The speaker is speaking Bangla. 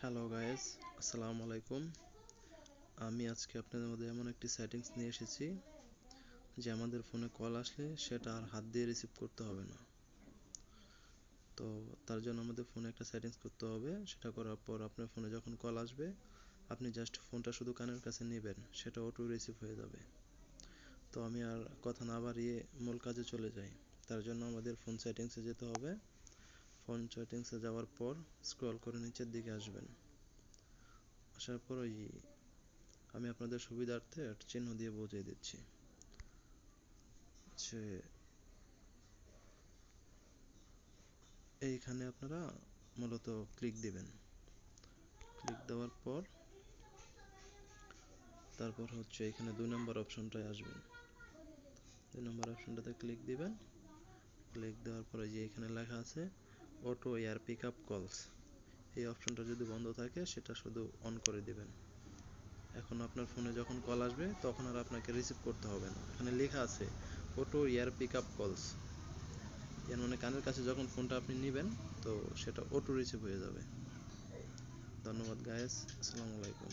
হ্যালো গাইস, আসসালামু আলাইকুম। আমি আজকে আপনাদের মধ্যে এমন একটি সেটিংস নিয়ে এসেছি যে আমাদের ফোনে কল আসলে সেটা আর হাত দিয়ে রিসিভ করতে হবে না। তো তার জন্য আমাদের ফোনে একটা সেটিংস করতে হবে। সেটা করার পর আপনার ফোনে যখন কল আসবে আপনি জাস্ট ফোনটা শুধু কানের কাছে নেবেন, সেটা অটো রিসিভ হয়ে যাবে। তো আমি আর কথা না বাড়িয়ে মূল কাজে চলে যাই। তার জন্য আমাদের ফোন সেটিংসে যেতে হবে। ফোন সেটিংসে যাওয়ার পর স্ক্রল করে নিচের দিকে আসবেন। আসার পর আমি আপনাদের সুবিধার্থে একটা চিহ্ন দিয়ে বুঝিয়ে দিচ্ছি যে এইখানে আপনারা মূলত ক্লিক দিবেন। ক্লিক দেওয়ার পর তারপর এখানে 2 নম্বর অপশনটায় আসবেন। 2 নম্বর অপশনটাতে ক্লিক দিবেন। ক্লিক দেওয়ার পরে এখানে লেখা আছে অটো এয়ার পিকআপ কলস। এই অপশনটা যদি বন্ধ থাকে সেটা শুধু অন করে দিবেন। এখন আপনার ফোনে যখন কল আসবে তখন আর আপনাকে রিসিভ করতে হবে না। এখানে লেখা আছে অটো এয়ার পিকআপ কলস, এর মানে কানের কাছে যখন ফোনটা আপনি নেবেন তো সেটা অটো রিসিভ হয়ে যাবে। ধন্যবাদ গাইস, আসসালামু আলাইকুম।